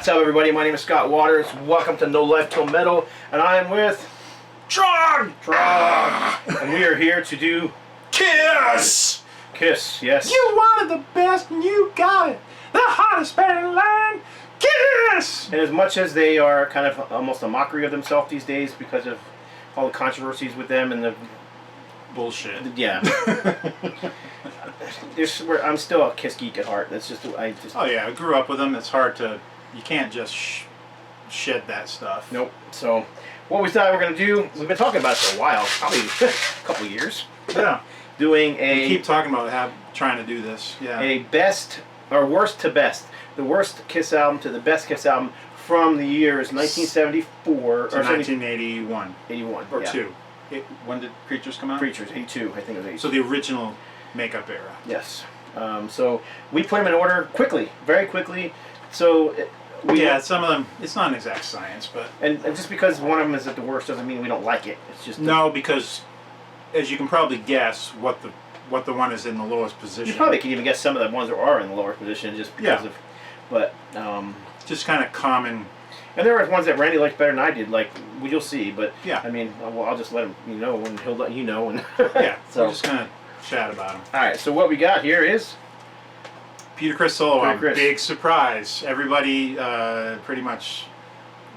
What's up, everybody? My name is Scott Waters. Welcome to No Life Till Metal, and I am with TROG! and we are here to do Kiss! Kiss. Yes. You wanted the best and you got it. The hottest band in the land, Kiss! And as much as they are kind of almost a mockery of themselves these days because of all the controversies with them and the bullshit. Yeah. I'm still a Kiss geek at heart. That's just Oh yeah, I grew up with them. It's hard to. You can't just shed that stuff. Nope. So, what we thought we were going to do, we've been talking about it for a while, probably a couple years. Yeah. Doing a... We keep talking about trying to do this. Yeah. A best, or worst to best. The worst Kiss album to the best Kiss album from the years 1974... to 1981. 81, Or yeah. 2. When did Creatures come out? Creatures, 82, I think it was 82. So the original makeup era. Yes. So, we put them in order quickly, very quickly. So... Yeah, some of them, it's not an exact science, but... And just because one of them is at the worst doesn't mean we don't like it. It's just... No, because, as you can probably guess, what the one is in the lowest position. You probably can even guess some of the ones that are in the lower position just because of... But, just kind of common... And there are ones that Randy liked better than I did, like, well, you'll see, but... Yeah. I mean, well, I'll just let him, and he'll let you know. And yeah, so we're just going to chat about them. Alright, so what we got here is... Peter Criss solo album. Criss. Big surprise. Everybody pretty much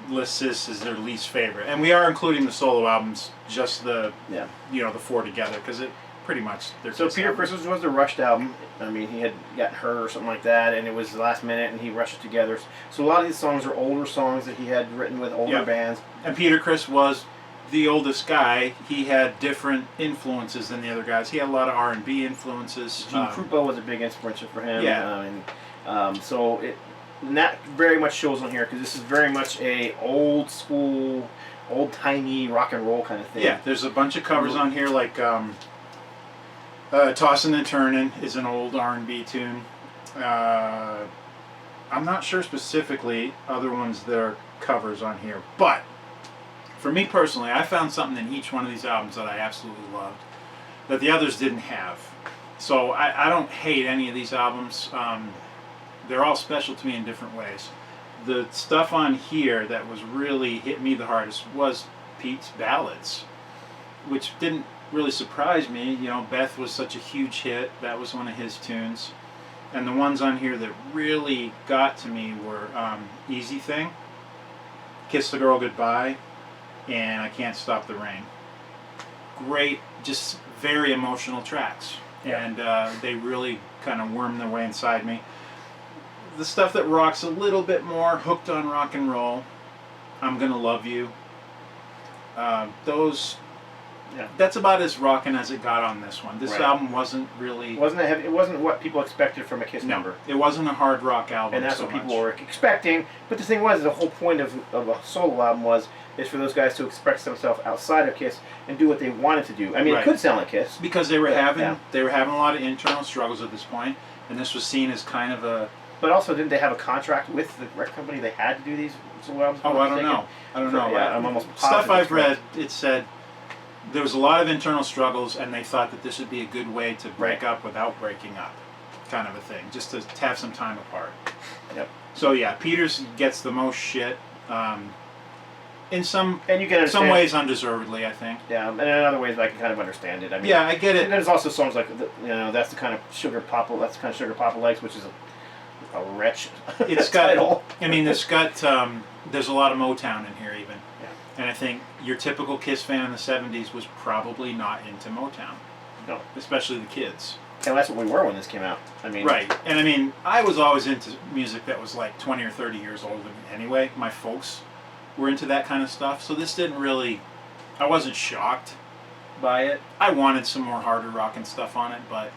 lists this as their least favorite. And we are including the solo albums, just the, the four together, because it pretty much... So Peter Criss was the rushed album. I mean, he had gotten hurt or something like that, and it was the last minute, and he rushed it together. So a lot of these songs are older songs that he had written with older bands. And Peter Criss was the oldest guy. He had different influences than the other guys. He had a lot of R&B influences. Gene Krupa was a big inspiration for him. Yeah. So that very much shows on here, because this is very much a old school, old-timey rock and roll kind of thing. Yeah, there's a bunch of covers on here, like Tossin' and Turnin' is an old R&B tune. I'm not sure specifically other ones that are covers on here, but for me personally, I found something in each one of these albums that I absolutely loved that the others didn't have. So I don't hate any of these albums. They're all special to me in different ways. The stuff on here that was really hit me the hardest was Pete's ballads, which didn't really surprise me. Beth was such a huge hit. That was one of his tunes. And the ones on here that really got to me were Easy Thing, Kiss the Girl Goodbye, and I Can't Stop the Rain. Great, just very emotional tracks. Yeah. And they really kind of wormed their way inside me. The stuff that rocks a little bit more, Hooked on Rock and Roll, I'm Gonna Love You. That's about as rockin' as it got on this one. This album wasn't really... It wasn't what people expected from a Kiss number. It wasn't a hard rock album. And that's what people were expecting. But the thing was, the whole point of a solo album is for those guys to express themselves outside of Kiss and do what they wanted to do. I mean, it could sound like Kiss. Because they were having a lot of internal struggles at this point, and this was seen as kind of a... But also, didn't they have a contract with the record company? They had to do these solo albums? Oh, I don't know. Yeah, I'm almost positive. Stuff I've read, it said there was a lot of internal struggles, and they thought that this would be a good way to break up without breaking up, kind of a thing, just to have some time apart. Yep. So yeah, Peters gets the most shit. In some ways undeservedly, I think. Yeah, and in other ways I can kind of understand it. I mean, yeah, I get it. And there's also songs like that's the kind of Sugar Papa likes, which is a wretch. It's got. I mean, it's got. There's a lot of Motown in here even. Yeah. And I think your typical Kiss fan in the '70s was probably not into Motown. No, especially the kids. And that's what we were when this came out. I mean, right. And I mean, I was always into music that was like 20 or 30 years older than me anyway. My folks were into that kind of stuff, so this didn't really... I wasn't shocked by it. I wanted some more harder rockin' stuff on it, but...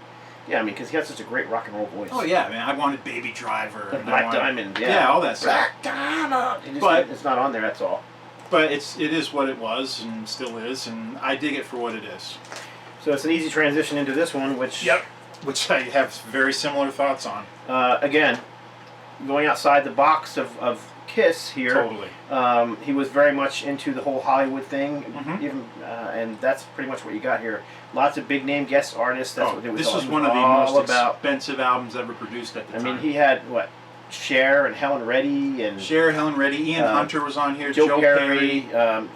Yeah, I mean, because he had such a great rock and roll voice. Oh yeah, man, I wanted Baby Driver. And Black Diamond, yeah, all that stuff. Black Diamond! But it's not on there, that's all. But it is what it was, and still is, and I dig it for what it is. So it's an easy transition into this one, which... Yep. Which I have very similar thoughts on. Again, going outside the box of Kiss here. Totally. He was very much into the whole Hollywood thing, Mm-hmm. and that's pretty much what you got here. Lots of big name guest artists. That's what it was. This all, was one of the most about. expensive albums ever produced at the time. I mean, he had what Cher and Helen Reddy and Cher, Helen Reddy, Ian Hunter was on here. Joe Perry,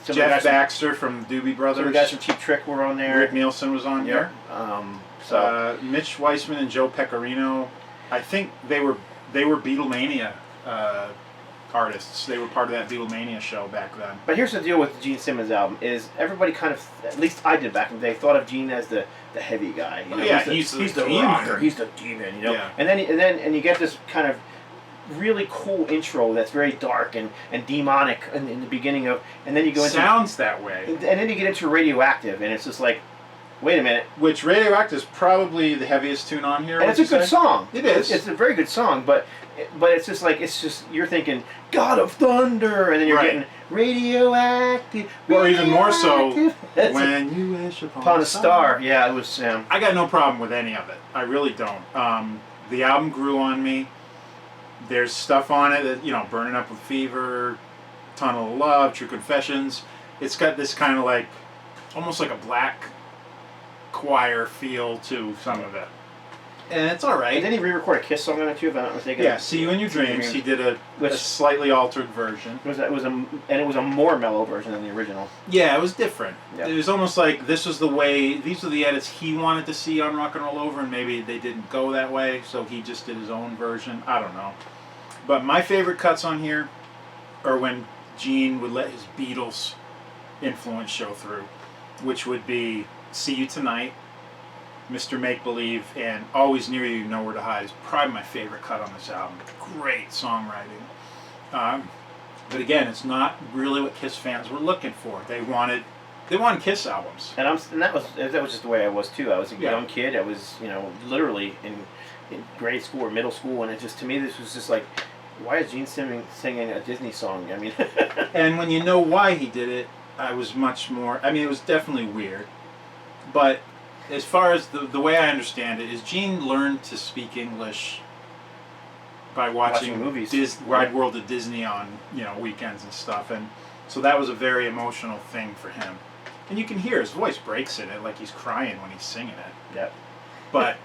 Jeff Baxter from Doobie Brothers. Some of the guys from Cheap Trick were on there. Rick Nielsen was on here. Mitch Weissman and Joe Pecorino. I think they were Beatlemania artists. They were part of that Beatlemania show back then. But here's the deal with the Gene Simmons album: is everybody kind of, at least I did back in the day, thought of Gene as the heavy guy. You know? He's the rocker. He's the demon. You know. Yeah. And then you get this kind of really cool intro that's very dark and demonic in the beginning of, and then you go into sounds that way. And then you get into Radioactive, and it's just like, wait a minute. Which Radioactive is probably the heaviest tune on here. And it's a good song. It is. It's a very good song, but it's just like, you're thinking God of Thunder, and then you're getting Radioactive. Or even more so, When You Wish Upon a Star. Yeah, it was. I got no problem with any of it. I really don't. The album grew on me. There's stuff on it that, Burning Up with Fever, Tunnel of Love, True Confessions. It's got this kind of like, almost like a black choir feel to some of it. And it's alright. And then he re-record a Kiss song on it too, if I'm not mistaken. Yeah, See You in Your Dreams. He did a slightly altered version. It was a more mellow version than the original. Yeah, it was different. Yeah. It was almost like this was the way, these were the edits he wanted to see on Rock and Roll Over, and maybe they didn't go that way, so he just did his own version. I don't know. But my favorite cuts on here are when Gene would let his Beatles influence show through, which would be See You Tonight, Mr. Make Believe, and Always Near You, Nowhere to Hide is probably my favorite cut on this album. Great songwriting. But again, it's not really what Kiss fans were looking for. They wanted Kiss albums. And that was just the way I was too. I was a young kid. I was, literally in grade school or middle school, and it just, to me, this was just like, why is Gene Simmons singing a Disney song? I mean, and when you know why he did it, I was much more. I mean, it was definitely weird, but as far as the way I understand it is, Gene learned to speak English by watching movies, Wide World of Disney on weekends and stuff, and so that was a very emotional thing for him. And you can hear his voice breaks in it, like he's crying when he's singing it. Yeah. But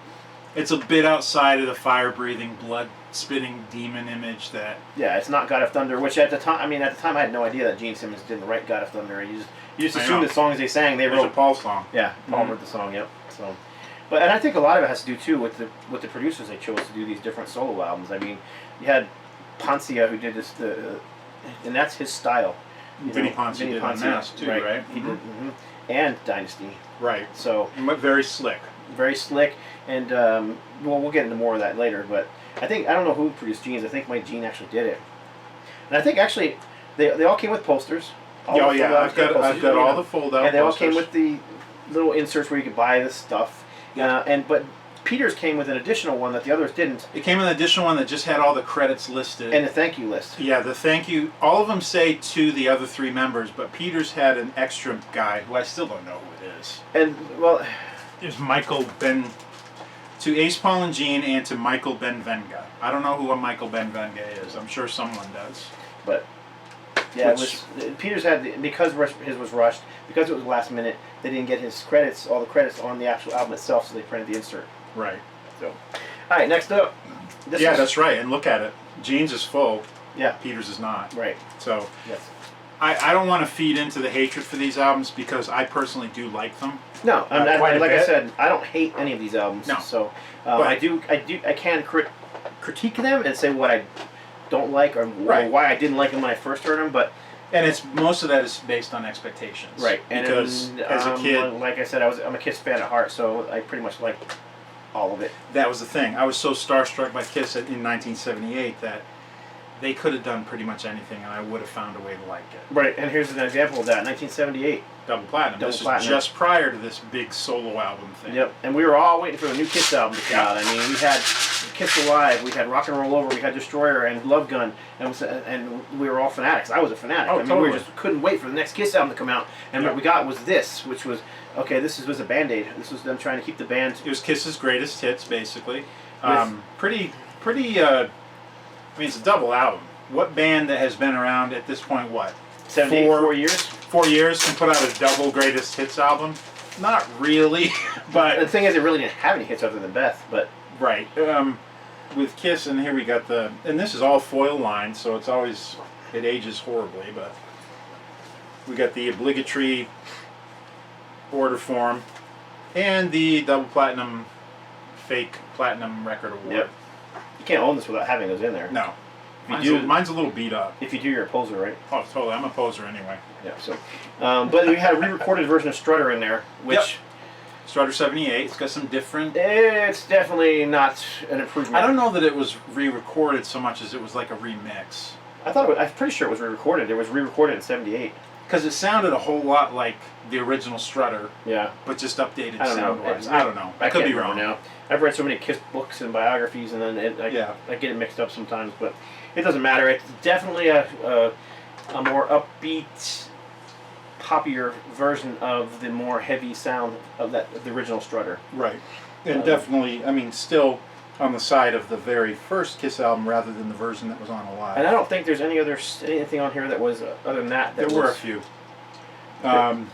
it's a bit outside of the fire-breathing, blood-spitting demon image that... Yeah, it's not God of Thunder, which at the time I had no idea that Gene Simmons didn't write God of Thunder. You just assume the songs they sang, they wrote. It's a Paul song. Yeah, Paul wrote the song, yep. So, and I think a lot of it has to do, too, with the producers they chose to do these different solo albums. I mean, you had Poncia, who did this, and that's his style. Vinnie Poncia did Im Nast, too, right? He did, and Dynasty. Right. So very slick. Very slick, and we'll get into more of that later. But I don't know who produced Gene's. I think my Gene actually did it, and I think actually they all came with posters. I've got all the fold out. And they posters. all came with the little inserts where you could buy this stuff. But Peter's came with an additional one that the others didn't. It came with an additional one that just had all the credits listed. And the thank you list. Yeah, the thank you. All of them say to the other three members, but Peter's had an extra guy who I still don't know who it is. And, well... There's Michael Ben... To Ace, Paul, and Gene, and to Michael Benvenga. I don't know who a Michael Benvenga is. I'm sure someone does. But... Yeah, Peter's had, because his was rushed, because it was last minute, they didn't get all the credits on the actual album itself, so they printed the insert. Right. So, all right, next up. That's right, and look at it. Gene's is full. Yeah. Peter's is not. Right. So, yes. I don't want to feed into the hatred for these albums because I personally do like them. No, I said, I don't hate any of these albums. No. So, I can critique them and say what I don't like or why I didn't like them when I first heard them, but... And most of that is based on expectations. Right. Because as a kid... Like I said, I'm a Kiss fan at heart, so I pretty much like all of it. That was the thing. I was so starstruck by Kiss in 1978 that they could have done pretty much anything and I would have found a way to like it. Right, and here's an example of that, 1978. Double Platinum. This was just prior to this big solo album thing. Yep, and we were all waiting for the new Kiss album to come out. I mean, we had Kiss Alive, we had Rock and Roll Over, we had Destroyer and Love Gun, and we were all fanatics. I was a fanatic. Oh, totally. We just couldn't wait for the next Kiss album to come out. And what we got was this, which was, this was a Band-Aid. This was them trying to keep the band... It was Kiss's greatest hits, basically. Pretty, I mean, it's a double album. What band that has been around at this point, 4 years? 4 years can put out a double greatest hits album? Not really, but... The thing is, it really didn't have any hits other than Beth, but... Right. with Kiss, and here we got and this is all foil lined, so it ages horribly, but we got the obligatory order form and the double platinum, fake platinum record award. Yep. You can't own this without having those in there. No. If Mine's a little beat up. If you do, you're a poser, right? Oh, totally. I'm a poser anyway. Yeah. So, but we had a re-recorded version of Strutter in there, which. Yep. Strutter 78. It's got some different. It's definitely not an improvement. I don't know that it was re-recorded so much as it was like a remix. I'm pretty sure it was re-recorded. It was re-recorded in '78. Because it sounded a whole lot like the original Strutter. Yeah. But just updated I don't know. sound-wise. I don't know. I could be wrong now. I've read so many Kiss books and biographies, and then I get it mixed up sometimes. But it doesn't matter. It's definitely a more upbeat, poppier version of the more heavy sound of the original Strutter. Right. And definitely, I mean, still on the side of the very first Kiss album rather than the version that was on Alive. And I don't think there's anything on here that was other than that. There were a few. What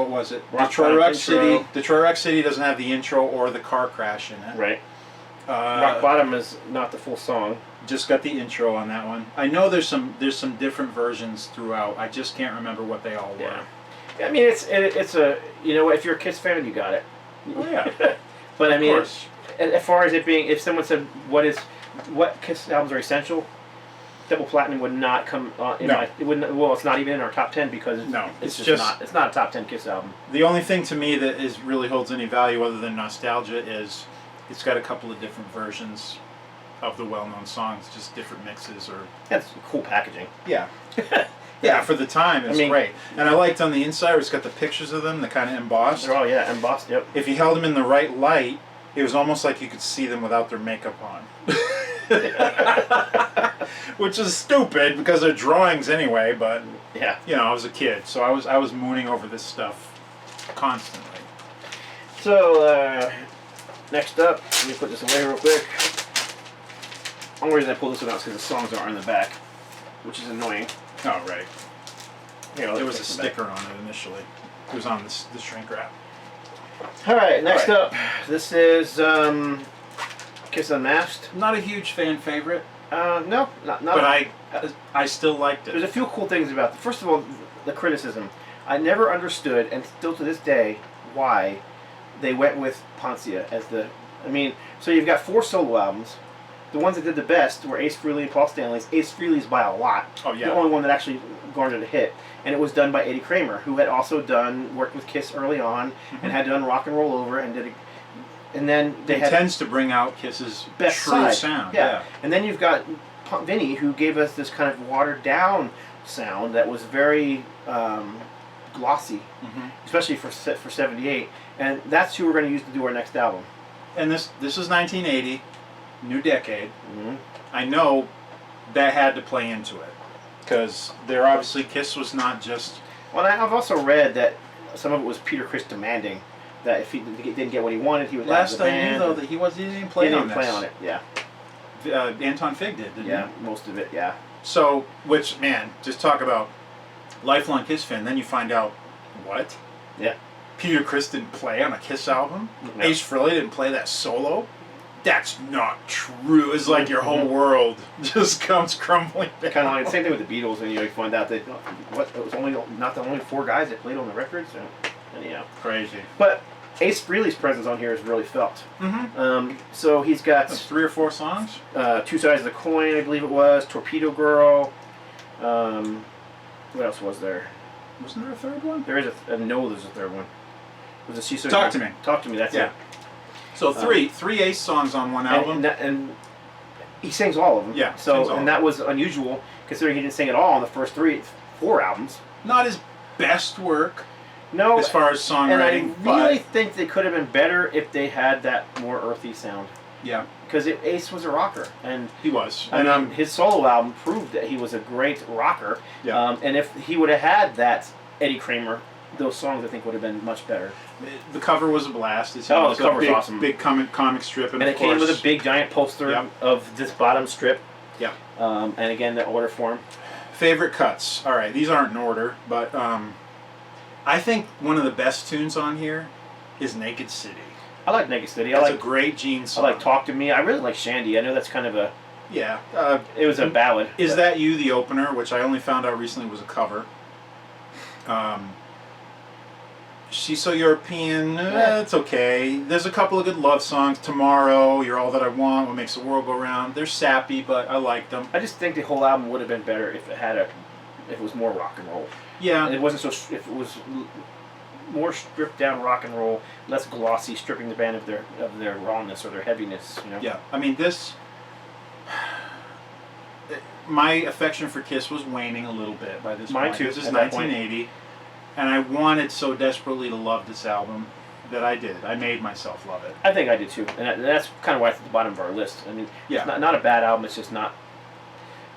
was it? Detroit Rock City doesn't have the intro or the car crash in it. Right. Rock Bottom is not the full song. Just got the intro on that one. I know there's some different versions throughout. I just can't remember what they all were. Yeah. I mean, it's a, you know, if you're a Kiss fan, you got it. Oh yeah. But I mean, of course. As far as it being, if someone said what Kiss albums are essential, Double Platinum would not come in No. my. It wouldn't. Well, it's not even in our top 10 because it's just not. It's not a top 10 Kiss album. The only thing to me that really holds any value other than nostalgia is it's got a couple of different versions of the well-known songs, just different mixes or. That's cool packaging. Yeah. Yeah, for the time, it's great. And I liked on the inside, it's got the pictures of them, the kind of embossed. Oh yeah, embossed. Yep. If you held them in the right light, it was almost like you could see them without their makeup on. Which is stupid because they're drawings anyway. But yeah, you know, I was a kid, so I was mooning over this stuff constantly. So next up, let me put this away real quick. The only reason I pulled this one out is because the songs aren't in the back, which is annoying. Oh, right. Here, There was a sticker on it initially. It was on the shrink wrap. All right, next up, this is Kiss Im Nast. Not a huge fan favorite. No, not. But I still liked it. There's a few cool things about it. First of all, the criticism. I never understood, and still to this day, why they went with Pontia as the. I mean, so you've got 4 solo albums. The ones that did the best were Ace Frehley and Paul Stanley's. Ace Frehley's by a lot. Oh yeah. The only one that actually garnered a hit, and it was done by Eddie Kramer, who had also worked with Kiss early on, and had done Rock and Roll Over, and and then they had tends to bring out Kiss's best true sound. Yeah. And then you've got Vinny, who gave us this kind of watered down sound that was very glossy, especially for '78, and that's who we're going to use to do our next album. And this is 1980. New decade. I know that had to play into it because they're obviously Kiss was not just. Well, I've also read that some of it was Peter Criss demanding that if he didn't get what he wanted, he would. Last I knew though that he didn't play on this. He didn't play on it. Yeah. Anton Fig did, didn't he? Yeah, most of it. Yeah. So, which man, just talk about lifelong Kiss fan. Then you find out what? Yeah. Peter Criss didn't play on a Kiss album. No. Ace Frehley didn't play that solo. That's not true. It's like your whole world just comes crumbling down. Kind of like the same thing with the Beatles, and you find out that it was not the only 4 guys that played on the records. And yeah, crazy. But Ace Frehley's presence on here is really felt. So he's got 3 or 4 songs. 2 Sides of the Coin, I believe it was. Torpedo Girl. What else was there? Wasn't there a third one? There is no. There's a third one. Was it She So Talk to Me? Talk to Me. That's it. So three Ace songs on one album, and he sings all of them. Yeah. So that was unusual considering he didn't sing at all on the first 4 albums. Not his best work. No. As far as songwriting, and I really think they could have been better if they had that more earthy sound. Yeah. Because Ace was a rocker, and he was. And his solo album proved that he was a great rocker. Yeah. And if he would have had that Eddie Kramer, those songs I think would have been much better. The cover was a blast. The cover was awesome. Big comic strip, and it came with a big giant poster of this bottom strip. Yeah. And again, the order form. Favorite cuts. All right, these aren't in order, but I think one of the best tunes on here is Naked City. I like Naked City. That's a great Gene song. I like Talk to Me. I really like Shandy. I know that's kind of a... Yeah. It was a ballad. Is That You, the opener, which I only found out recently was a cover. She's So European, it's okay. There's a couple of good love songs. Tomorrow, You're All That I Want, What Makes the World Go Round. They're sappy, but I like them. I just think the whole album would have been better if it was more rock and roll. Yeah. And it wasn't so... If it was more stripped down rock and roll, less glossy, stripping the band of their rawness or their heaviness, you know? Yeah. I mean, this... My affection for Kiss was waning a little bit by this point. Mine too. This is 1980. And I wanted so desperately to love this album that I did. I made myself love it. I think I did too, and that's kind of why it's at the bottom of our list. I mean, yeah. It's not a bad album. It's just not,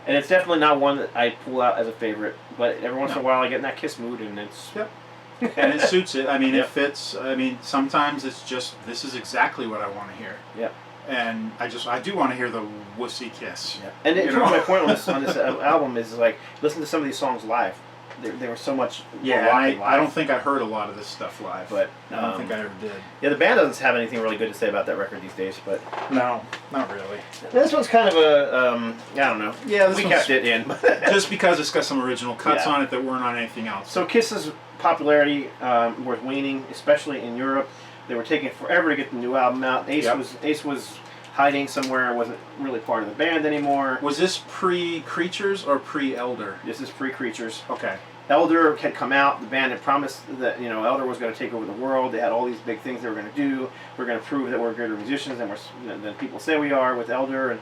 and it's definitely not one that I pull out as a favorite. But every once in a while, I get in that Kiss mood, and it's and it suits it. I mean, it fits. I mean, sometimes it's just this is exactly what I want to hear. Yeah. And I do want to hear the wussy Kiss. Yeah. And it proves my point on this album is like listen to some of these songs live. They were so much more rock and live. I don't think I heard a lot of this stuff live. But I don't think I ever did. Yeah, the band doesn't have anything really good to say about that record these days. But no, not really. This one's kind of a I don't know. Yeah, we kept it in just because it's got some original cuts on it that weren't on anything else. So Kiss's popularity was waning, especially in Europe. They were taking forever to get the new album out. Ace was hiding somewhere and wasn't really part of the band anymore. Was this pre-Creatures or pre-Elder? This is pre-Creatures. Okay. Elder had come out. The band had promised that Elder was going to take over the world. They had all these big things they were going to do. We're going to prove that we're greater musicians than people say we are with Elder.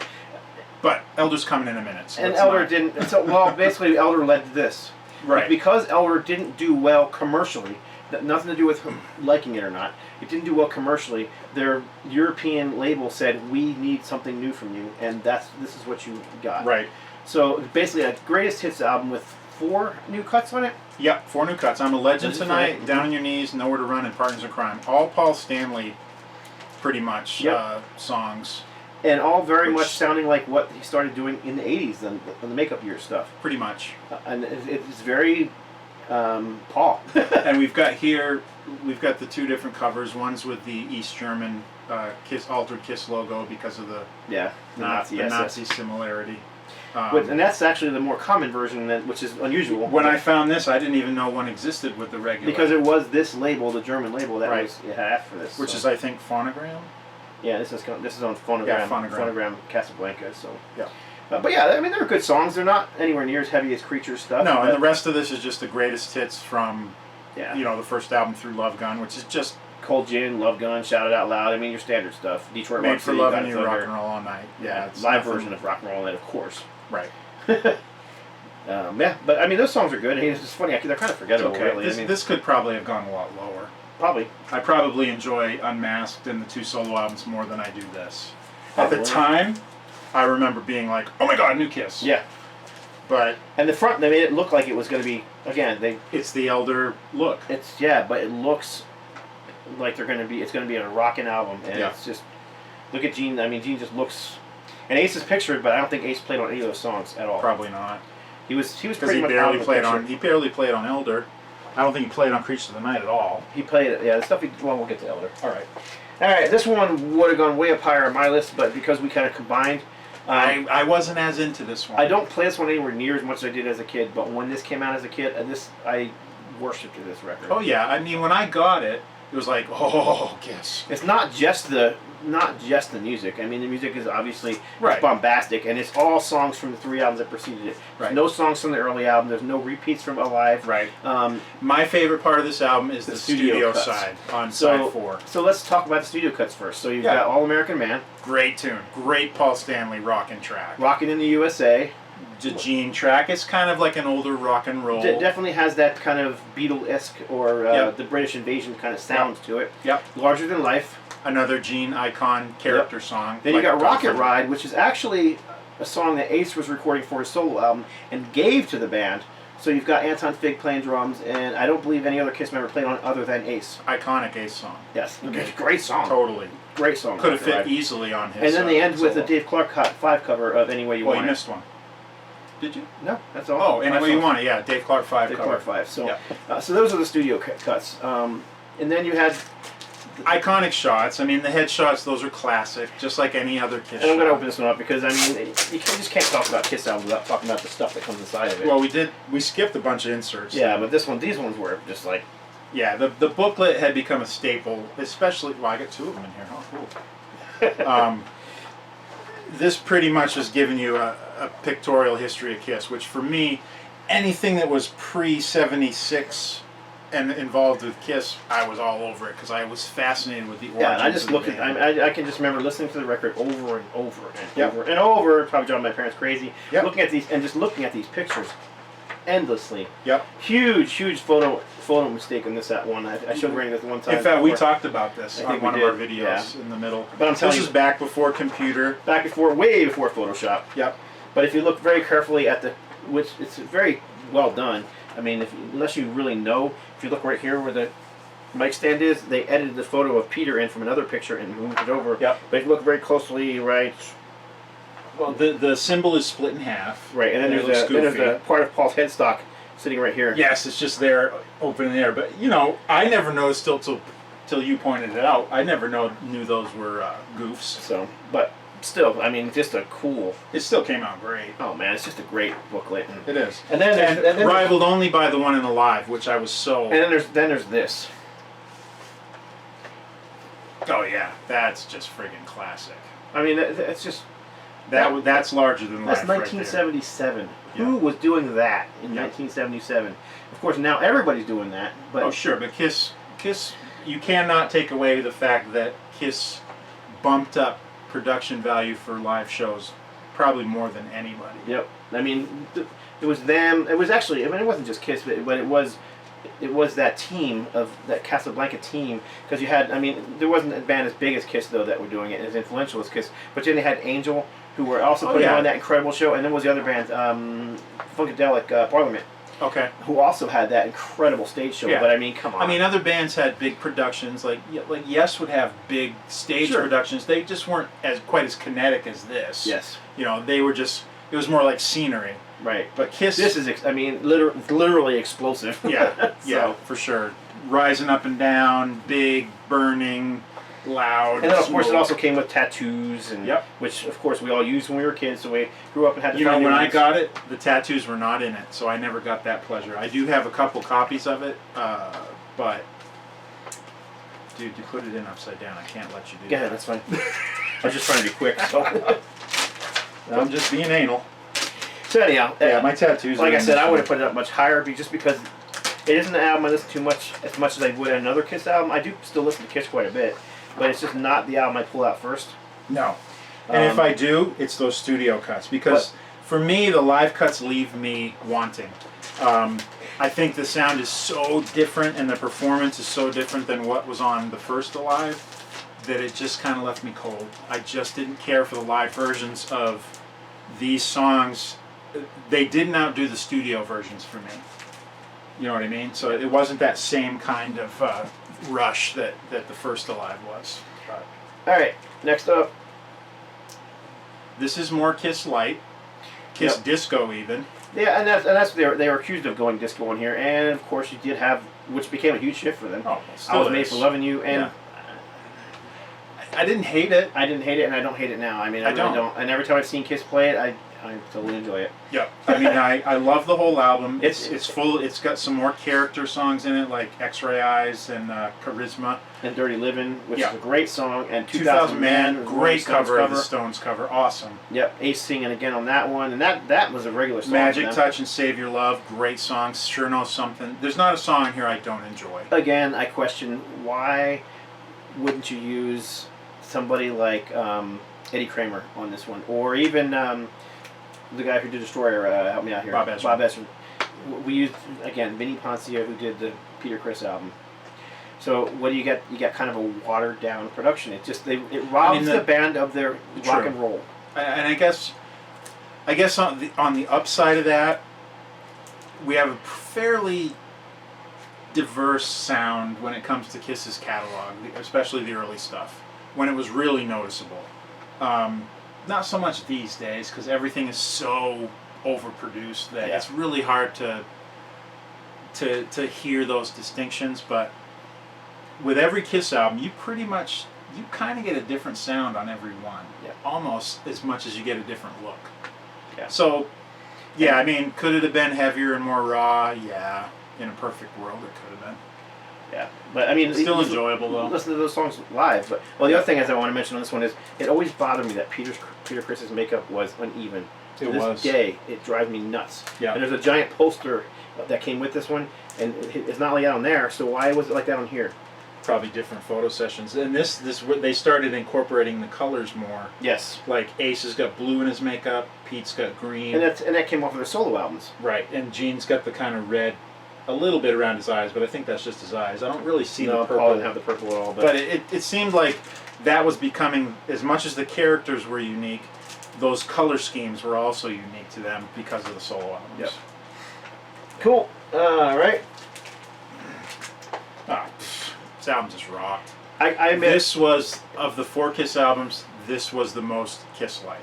But Elder's coming in a minute. So and Elder didn't. So basically Elder led to this. Right. But because Elder didn't do well commercially, nothing to do with liking it or not. It didn't do well commercially. Their European label said, "We need something new from you," and this is what you got. Right. So basically, a greatest hits album with 4 new cuts on it. Yep, 4 new cuts. I'm a Legend Tonight, Down on Your Knees, Nowhere to Run, and Partners in Crime. All Paul Stanley, pretty much songs. And all very much sounding like what he started doing in the '80s, and the makeup year stuff. Pretty much. And it's very Paul. And we've got the 2 different covers. One's with the East German altered Kiss logo because of the Nazi similarity. And that's actually the more common version, which is unusual. When I found this, I didn't even know one existed with the regular. Because it was this label, the German label, that was half for this. Which is, I think, Phonogram? Yeah, this is on Phonogram. Yeah, Phonogram Casablanca. So yeah. But yeah, I mean, they're good songs. They're not anywhere near as heavy as Creature stuff. No, and the rest of this is just the greatest hits from, the first album through Love Gun, which is just... Cold Gin, Love Gun, Shout It Out Loud. I mean, your standard stuff. Detroit Made Rock for City, Loving You, Rock and Roll All Night. Yeah, it's live version of Rock and Roll All Night, of course. Right. But I mean, those songs are good. I mean, it's just funny. They're kind of forgettable, really. This could probably have gone a lot lower. Probably. I probably enjoy Unmasked and the 2 solo albums more than I do this. At the time, I remember being like, "Oh my God, new Kiss!" Yeah. And the front, they made it look like it was going to be It's the Elder look. But it looks like it's going to be a rockin' album, and it's just look at Gene. I mean, Gene just looks. And Ace is pictured, but I don't think Ace played on any of those songs at all. Probably not. He was pretty much out of the picture. He barely played on Elder. I don't think he played on Creatures of the Night at all. He played it. Yeah, the stuff. We'll get to Elder. All right. This one would have gone way up higher on my list, but because we kind of combined. I wasn't as into this one. I don't play this one anywhere near as much as I did as a kid, but when this came out as a kid, I worshipped this record. Oh yeah, I mean when I got it, it was like, oh, Kiss. It's not just the music. I mean, the music is obviously bombastic, and it's all songs from the 3 albums that preceded it. There's no songs from the early album. There's no repeats from Alive. Right. My favorite part of this album is the studio side on side 4. So let's talk about the studio cuts first. So you've got All American Man. Great tune. Great Paul Stanley rockin' track. Rockin' in the USA. The Gene track. It's kind of like an older rock and roll. Definitely has that kind of Beatle-esque or the British Invasion kind of sounds to it. Yep. Larger Than Life. Another Gene icon character song. Then you got Rocket Ride, which is actually a song that Ace was recording for his solo album and gave to the band. So you've got Anton Fig playing drums, and I don't believe any other Kiss member played on it other than Ace. Iconic Ace song. Yes. Okay. Great song. Totally. Great song. Could have fit easily on his And then they end solo. with a Dave Clark 5 cover of Any Way You Want It. You missed one. Did you? No, that's all. Oh, Any Way You Want It, yeah. Dave Clark 5 Dave cover. Clark 5. So, so those are the studio cuts. And then you had iconic shots. I mean, the headshots, those are classic, just like any other Kiss And I'm going to shot. open this one up because, I mean, just can't talk about Kiss albums without talking about the stuff that comes inside of it. Well, we skipped a bunch of inserts. Yeah, but these ones were just like... Yeah, the booklet had become a staple, especially... Well, I got 2 of them in here. Oh, cool. This pretty much is giving you a pictorial history of Kiss, which for me, anything that was pre-76 and involved with Kiss, I was all over it because I was fascinated with the origins. Yeah, and I just of looked the at... band. I can just remember listening to the record over and over and Yep. over and over, probably driving my parents crazy, Yep. looking at these pictures endlessly. Yep. Huge photo mistake in that one. I showed Randy this one time. In fact, we before. talked about this I on think one we of our did, videos in the middle. But I'm telling this you, is back before computer. way before Photoshop. Yep. But if you look very carefully at which it's very well done. I mean, unless you really know, if you look right here where the mic stand is, they edited the photo of Peter in from another picture and moved it over. Yep. But if you look very closely, right. Well, the symbol is split in half. Right, and then there's a part of Paul's headstock sitting right here. Yes, it's just there, open in there. But I never noticed till you pointed it out. I never knew those were goofs. So, but still, I mean, just a cool. It still came out great. Oh man, it's just a great booklet. It is. And then rivaled only by the one in the live, which I was so. And then there's this. Oh yeah, that's just friggin' classic. I mean, it's just. That's larger than life. That's 1977. Right Who was doing that in Yeah. 1977? Of course, now everybody's doing that. But Oh sure, but Kiss, you cannot take away the fact that Kiss bumped up production value for live shows probably more than anybody. Yep. I mean, it was them. It was actually. I mean, it wasn't just Kiss, but it was that team of that Casablanca team, because you had. I mean, there wasn't a band as big as Kiss though that were doing it, as influential as Kiss. But then they had Angel, who were also putting on that incredible show, and then was the other band, Funkadelic Parliament, Okay. who also had that incredible stage show. Yeah. But I mean, come on. I mean, other bands had big productions, like Yes would have big stage Sure. productions. They just weren't quite as kinetic as this. Yes. They were just. It was more like scenery. Right. But Kiss. This is. I mean, literally explosive. Yeah. Yeah. So. For sure. Rising up and down, big, burning, loud. And then, of course, it smoke. also came with tattoos, and Yep. which, of course, we all used when we were kids. So we grew up and had to You know, find when new I ones. got it, the tattoos were not in it, so I never got that pleasure. I do have a couple copies of it, but dude, you put it in upside down. I can't let you do Go ahead, that. that's fine. I was just trying to be quick. So, I'm just being anal. so anyhow, Yeah, my tattoos. like are I in said, this I would one. have put it up much higher, just because it isn't an album I listen to as much as I would another Kiss album. I do still listen to Kiss quite a bit, but it's just not the album I pull out first. No. And if Um, I do, it's those studio cuts because for me, the live cuts leave me wanting. I think the sound is so different and the performance is so different than what was on the first Alive that it just kind of left me cold. I just didn't care for the live versions of these songs. They didn't outdo the studio versions for me. You know what I mean? So it wasn't that same kind of rush that the first Alive was. But All right, next up. this is more Kiss light, Kiss Yep. disco even. Yeah, and that's they were accused of going disco on here, and of course you did have, which became a huge shift for them. Oh, I Was Made for Loving You, and Yeah. I didn't hate it. I didn't hate it, and I don't hate it now. I mean, I I really don't. don't. And every time I've seen Kiss play it, I totally enjoy it. Yep. I mean, I love the whole album. It's- It's full. It's got some more character songs in it, like X-Ray Eyes and Charisma. And Dirty Living, which Yeah. is a great song, and 2000 Man, was great Stones cover of the Stones cover. Awesome. Yep, Ace singing again on that one, and that was a regular song. Magic for them. Touch and Save Your Love, great songs. Sure Knows Something. There's not a song here I don't enjoy. Again, I question why wouldn't you use somebody like Eddie Kramer on this one, or even the guy who did Destroyer. Help me out here, Bob Ezrin. Bob Ezrin. We used again Vinnie Poncia, who did the Peter Criss album. So what do you get? You got kind of a watered down production. It robs the band of their rock True. and roll. And I guess on the upside of that, we have a fairly diverse sound when it comes to Kiss's catalog, especially the early stuff, when it was really noticeable. Not so much these days, because everything is so overproduced that it's really hard to hear those distinctions. But with every Kiss album, you kind of get a different sound on every one. Yeah. Almost as much as you get a different look. Yeah. So, yeah, I mean, could it have been heavier and more raw? Yeah. In a perfect world, it could have been. Yeah, but I mean, Still enjoyable though. Listen to those songs live. But well, the other thing is I want to mention on this one is it always bothered me that Peter Criss's makeup was uneven. To this day, it drives me nuts. Yeah. And there's a giant poster that came with this one, and it's not like that on there. So why was it like that on here? Probably different photo sessions. And this they started incorporating the colors more. Yes. Like Ace has got blue in his makeup, Pete's got green. And that came off of their solo albums. Right, and Gene's got the kind of red, a little bit around his eyes, but I think that's just his eyes. I don't really see the purple. Paul didn't have the purple at all. But it seemed like that was becoming, as much as the characters were unique, those color schemes were also unique to them because of the solo albums. Yep. Cool. Right. This album just rocked. I admit, This was, of the 4 Kiss albums, this was the most Kiss-like.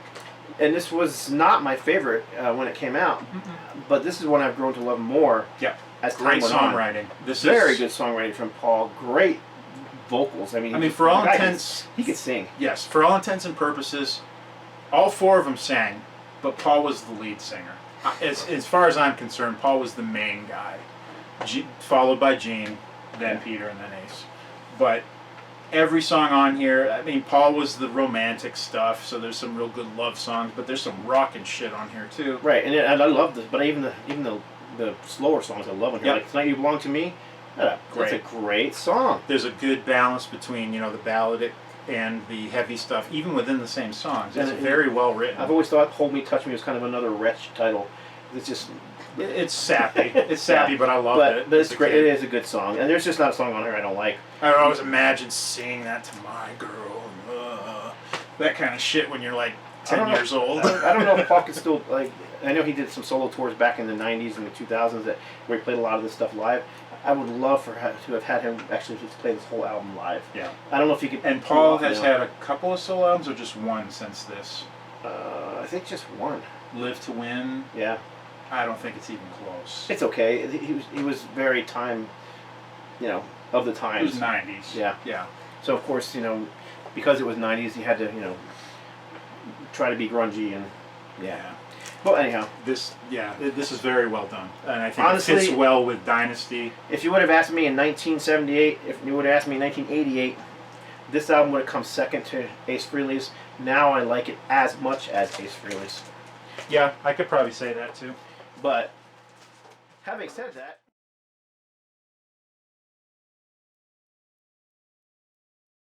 and this was not my favorite when it came out, but this is one I've grown to love more. Yeah. As time Great went on. songwriting. This Very is good songwriting from Paul. Great vocals. I mean, for all the guy intents, he could sing. yes, for all intents and purposes, all 4 of them sang, but Paul was the lead singer. As far as I'm concerned, Paul was the main guy, followed by Gene, then Peter, and then Ace. But every song on here, I mean, Paul was the romantic stuff, so there's some real good love songs, but there's some rockin' shit on here too. Right, and I love this, but even the slower songs I love on here. Yep. Like Tonight You Belong to Me. That's a great song. There's a good balance between, the balladic and the heavy stuff, even within the same songs. It's very well written. I've always thought Hold Me, Touch Me was kind of another Wretch title. It's just... It's sappy. It's sappy, but I love it. But it's great. It is a good song. And there's just not a song on here I don't like. I always imagine singing that to my girl. That kind of shit when you're like 10 years old. I don't know if Paul could still, like... I know he did some solo tours back in the 90s and the 2000s where he played a lot of this stuff live. I would love to have had him actually just play this whole album live. Yeah. I don't know if he could... And Paul has had a couple of solo albums or just one since this? I think just one. Live to Win? Yeah. I don't think it's even close. It's okay. He was very time, of the times. It was 90s. Yeah. Yeah. So of course, because it was 90s, he had to, try to be grungy and yeah. Well, anyhow, this is very well done, and I think honestly, it fits well with Dynasty. If you would have asked me in 1978, if you would have asked me in 1988, this album would have come second to Ace Frehley's. Now I like it as much as Ace Frehley's. Yeah, I could probably say that too. But having said that.